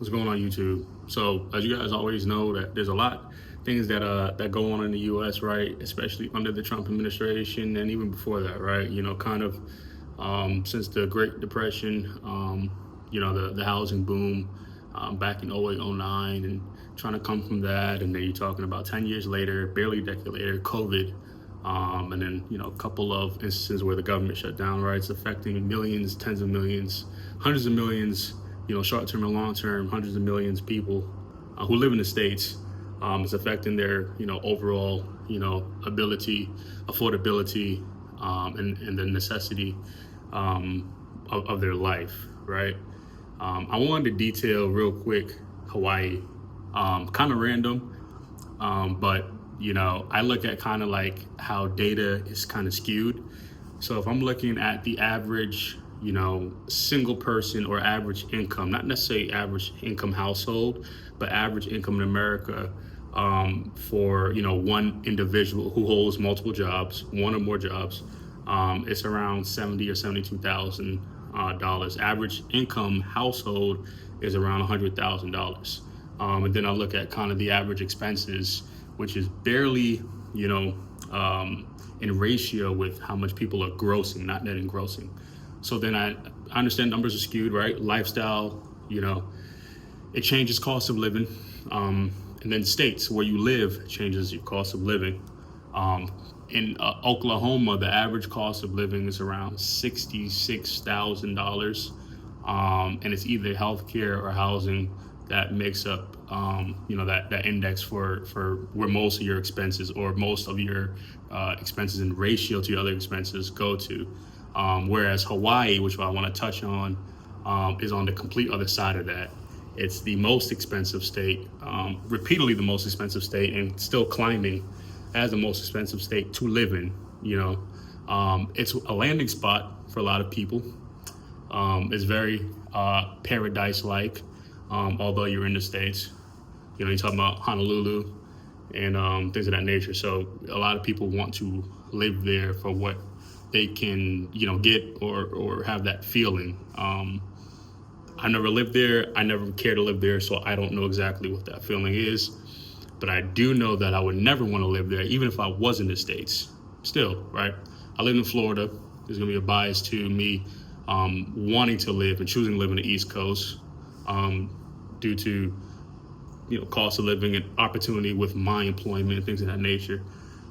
What's going on YouTube? So as you guys always know, that there's a lot things that go on in the US, right? Especially under the Trump administration and even before that, right? Since the Great Depression, the housing boom back in 08, 09, and trying to come from that. And then you're talking about 10 years later, barely a decade later, COVID. And then, a couple of instances where the government shut down, right? It's affecting millions, tens of millions, hundreds of millions, short-term and long-term, hundreds of millions of people who live in the States. It's affecting their, overall, ability, affordability, and the necessity of their life, right? I wanted to detail real quick Hawaii, kind of random, but I look at kind of like how data is kind of skewed. So if I'm looking at the average, single person or average income, not necessarily average income household, but average income in America for, one individual who holds multiple jobs, one or more jobs, it's around $70,000 or $72,000. Average income household is around $100,000. And then I look at kind of the average expenses, which is barely, in ratio with how much people are grossing, not net engrossing. So then I understand numbers are skewed, right? Lifestyle, it changes cost of living. And then states where you live changes your cost of living. In Oklahoma, the average cost of living is around $66,000. And it's either healthcare or housing that makes up, that index for where most of your expenses or most of your expenses in ratio to your other expenses go to. Whereas Hawaii, which I want to touch on, is on the complete other side of that. It's the most expensive state, repeatedly the most expensive state, and still climbing as the most expensive state to live in. It's a landing spot for a lot of people. It's very paradise-like, although you're in the States. You're talking about Honolulu and things of that nature. So a lot of people want to live there for what they can, get or have that feeling. I never lived there. I never cared to live there, so I don't know exactly what that feeling is. But I do know that I would never want to live there, even if I was in the States. Still, right? I live in Florida. There's going to be a bias to me wanting to live and choosing to live in the East Coast due to, cost of living and opportunity with my employment and things of that nature.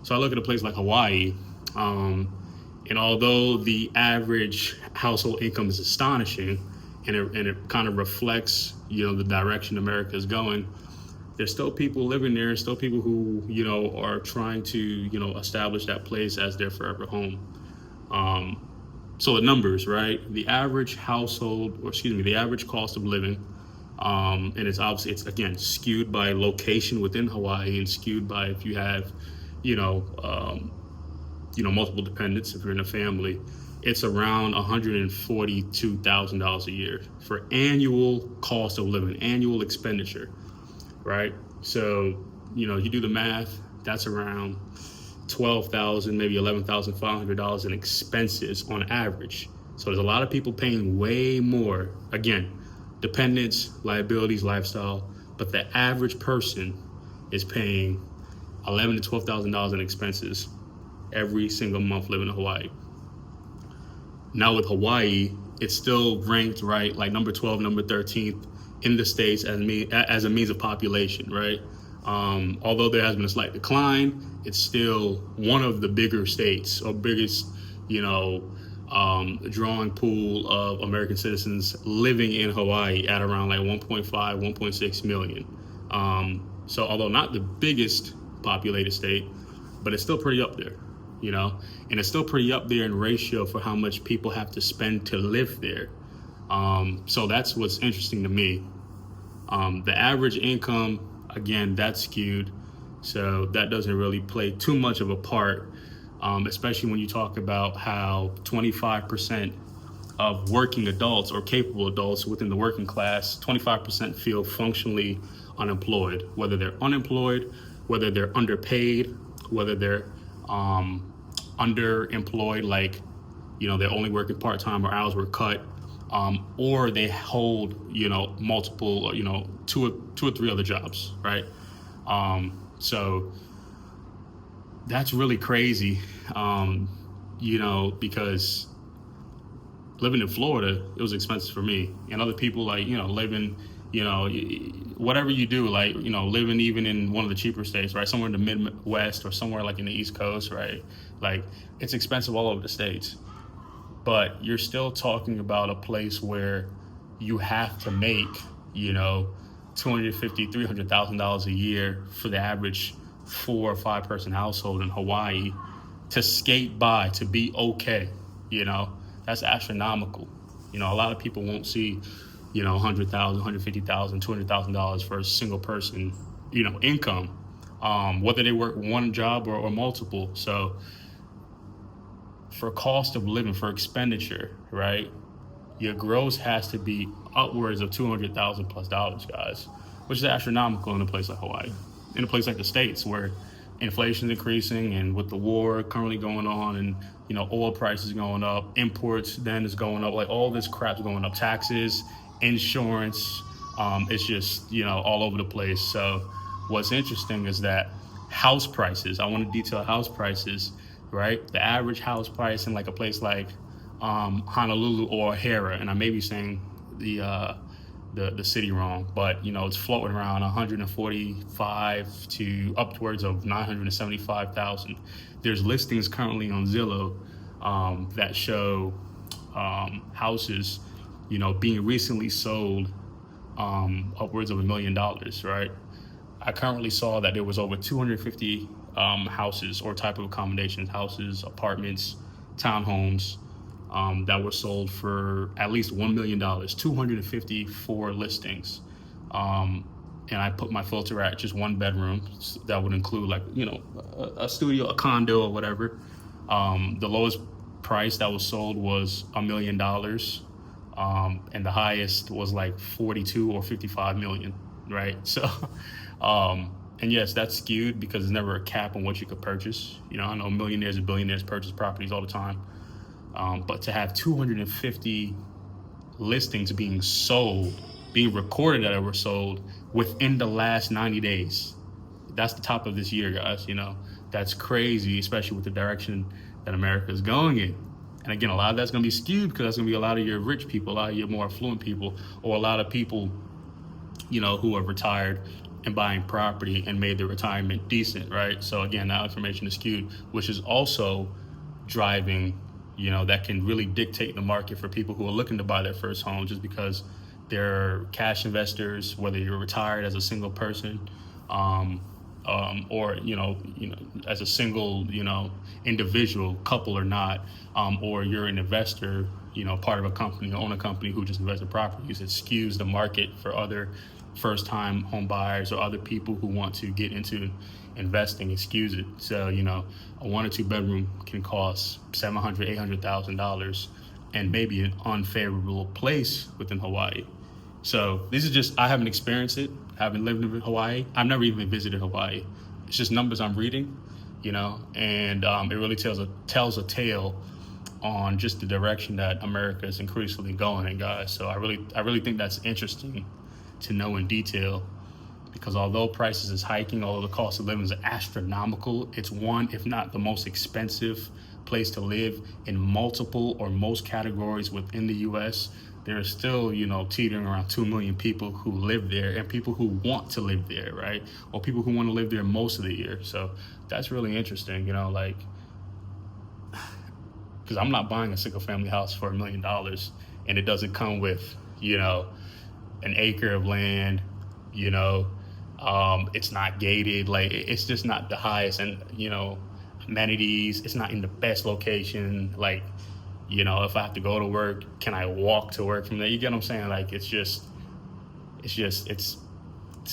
So I look at a place like Hawaii, and although the average household income is astonishing, and it kind of reflects, the direction America is going, there's still people living there, still people who, are trying to, establish that place as their forever home. So the numbers, right? The average the average cost of living, and it's again skewed by location within Hawaii and skewed by if you have, multiple dependents, if you're in a family. It's around $142,000 a year for annual cost of living, annual expenditure, right? So, you do the math, that's around $12,000, maybe $11,500 in expenses on average. So there's a lot of people paying way more. Again, dependents, liabilities, lifestyle, but the average person is paying $11,000 to $12,000 in expenses every single month living in Hawaii. Now with Hawaii, it's still ranked, right, like number 12, number 13th in the States as a means of population, right? Although there has been a slight decline, it's still one of the bigger states or biggest, drawing pool of American citizens living in Hawaii at around like 1.5, 1.6 million. So although not the biggest populated state, but it's still pretty up there. And it's still pretty up there in ratio for how much people have to spend to live there. So that's what's interesting to me. The average income, again, that's skewed. So that doesn't really play too much of a part, especially when you talk about how 25% of working adults or capable adults within the working class, 25% feel functionally unemployed, whether they're unemployed, whether they're underpaid, whether they're underemployed, like, they're only working part-time or hours were cut, or they hold, multiple, two or three other jobs, right? So that's really crazy, because living in Florida, it was expensive for me, and other people, like, living, whatever you do, like, living even in one of the cheaper states, right, somewhere in the Midwest or somewhere like in the East Coast, right, like, it's expensive all over the states. But you're still talking about a place where you have to make, $250,000, $300,000 a year for the average 4 or 5 person household in Hawaii to skate by, to be okay. That's astronomical. A lot of people won't see, $100,000, $150,000, $200,000 for a single person, income, whether they work one job or multiple. So for cost of living, for expenditure, right, your gross has to be upwards of $200,000 plus dollars, guys, which is astronomical in a place like Hawaii, in a place like the States where inflation is increasing, and with the war currently going on, and oil prices going up, imports then is going up, like all this crap's going up, taxes, insurance, it's just all over the place. So what's interesting is that house prices, I want to detail house prices, right? The average house price in like a place like Honolulu or O'Hara, and I may be saying the city wrong, but it's floating around 145 to upwards of 975,000. There's listings currently on Zillow that show houses, being recently sold upwards of $1 million, right? I currently saw that there was over 250 houses or type of accommodations, houses, apartments, townhomes, that were sold for at least $1 million, 254 listings. And I put my filter at just one bedroom. That would include like, a studio, a condo or whatever. The lowest price that was sold was $1 million. And the highest was like 42 or 55 million, right? So, and yes, that's skewed because there's never a cap on what you could purchase. I know millionaires and billionaires purchase properties all the time. But to have 250 listings being sold, being recorded that were sold within the last 90 days, that's the top of this year, guys. That's crazy, especially with the direction that America is going in. And again, a lot of that's going to be skewed because that's going to be a lot of your rich people, a lot of your more affluent people, or a lot of people, who are retired and buying property and made their retirement decent, right? So again, that information is skewed, which is also driving, that can really dictate the market for people who are looking to buy their first home, just because they're cash investors, whether you're retired as a single person, or as a single individual, couple or not, or you're an investor, part of a company, own a company who just invests in properties. It skews the market for other first-time home buyers or other people who want to get into investing. It skews it. So a 1 or 2 bedroom can cost $700,000, $800,000, and maybe an unfavorable place within Hawaii. So this is just, I haven't experienced it. I haven't lived in Hawaii. I've never even visited Hawaii. It's just numbers I'm reading, and it really tells a tale on just the direction that America is increasingly going in, guys. So I really think that's interesting to know in detail, because although prices is hiking, although the cost of living is astronomical, it's one, if not the most expensive place to live in multiple or most categories within the U.S. There are still, teetering around 2 million people who live there, and people who want to live there, right? Or people who want to live there most of the year. So that's really interesting, because I'm not buying a single family house for $1 million, and it doesn't come with, an acre of land, it's not gated, like it's just not the highest, and amenities, it's not in the best location, like if I have to go to work, can I walk to work from there? You get what I'm saying? Like it's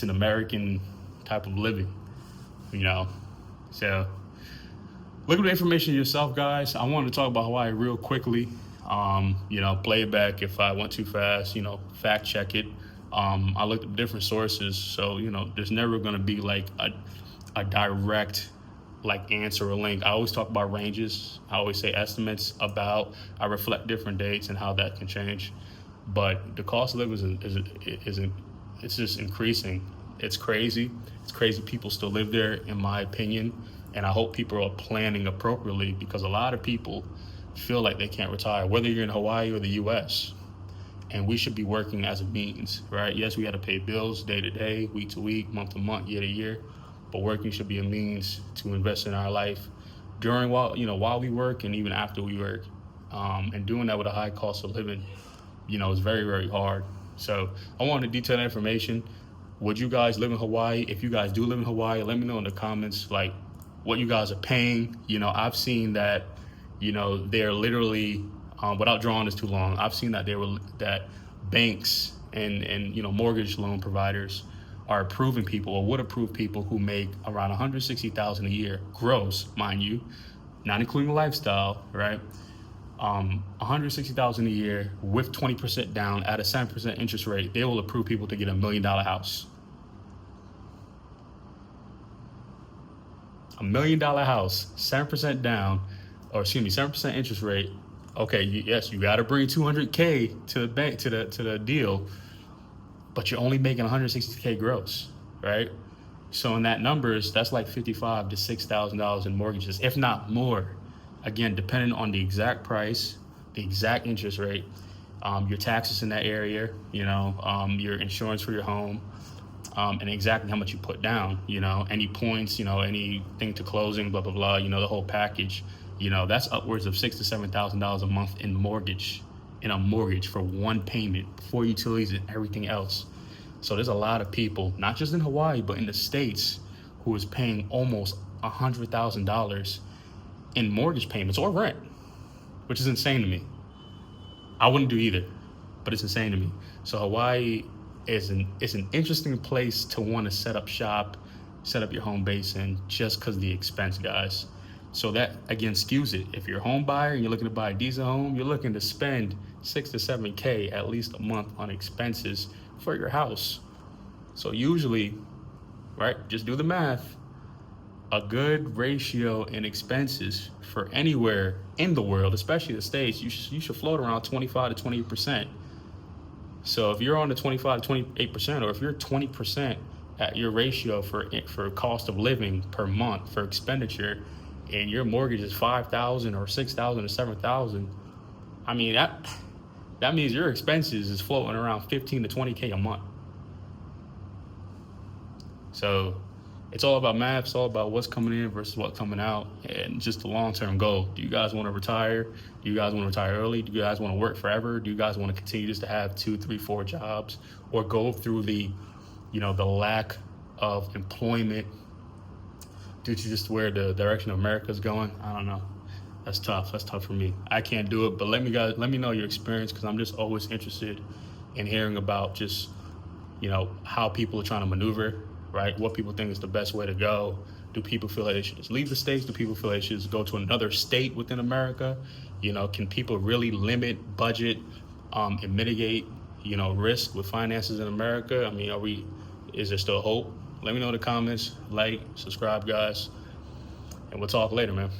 an American type of living, so look at the information yourself, guys. I wanted to talk about Hawaii real quickly. Play it back if I went too fast, fact check it. I looked at different sources, so there's never going to be like a direct like answer or link. I always talk about ranges. I always say estimates about. I reflect different dates and how that can change. but the cost of living is it's just increasing. It's crazy. It's crazy people still live there, in my opinion. And I hope people are planning appropriately, because a lot of people feel like they can't retire, whether you're in Hawaii or the US. And we should be working as a means, right? Yes, we got to pay bills day to day, week to week, month to month, year to year. But working should be a means to invest in our life while we work and even after we work. And doing that with a high cost of living, is very, very hard. So I wanted detailed information. Would you guys live in Hawaii? If you guys do live in Hawaii, let me know in the comments, like, what you guys are paying. I've seen that, they're literally, without drawing this too long, I've seen that that banks and mortgage loan providers are approving people, or would approve people who make around $160,000 a year gross, mind you, not including lifestyle, right? $160,000 a year with 20% down at a 7% interest rate. They will approve people to get $1 million house. $1 million house, 7% down, 7% interest rate. Okay, yes, you got to bring $200K to the bank, to the deal, but you're only making $160K gross, right? So in that numbers, that's like $55,000 to $6,000 in mortgages, if not more. Again, depending on the exact price, the exact interest rate, your taxes in that area, your insurance for your home, and exactly how much you put down, any points, anything to closing, blah, blah, blah, the whole package, that's upwards of $6,000 to $7,000 a month in a mortgage for one payment before utilities and everything else. So there's a lot of people, not just in Hawaii, but in the States, who is paying almost $100,000 in mortgage payments or rent, which is insane to me. I wouldn't do either, but it's insane to me. So Hawaii is an interesting place to want to set up shop, set up your home base in, just because of the expense, guys. So that, again, skews it. If you're a home buyer and you're looking to buy a decent home, you're looking to spend $6,000 to $7,000 at least a month on expenses for your house. So usually, right, just do the math. A good ratio in expenses for anywhere in the world, especially the States, you should float around 25 to 28%. So if you're on the 25 to 28%, or if you're 20% at your ratio for cost of living per month for expenditure, and your mortgage is $5,000 or $6,000 or $7,000, I mean that means your expenses is floating around 15 to 20K a month. So it's all about math. It's all about what's coming in versus what's coming out, and just the long-term goal. Do you guys want to retire? Do you guys want to retire early? Do you guys want to work forever? Do you guys want to continue just to have 2, 3, 4 jobs, or go through the lack of employment due to just where the direction of America is going? I don't know. That's tough. That's tough for me. I can't do it. But let me know your experience, because I'm just always interested in hearing about just how people are trying to maneuver. Right? What people think is the best way to go. Do people feel like they should just leave the States? Do people feel like they should just go to another state within America? Can people really limit, budget, and mitigate, risk with finances in America? I mean, is there still hope? Let me know in the comments. Like, subscribe, guys, and we'll talk later, man.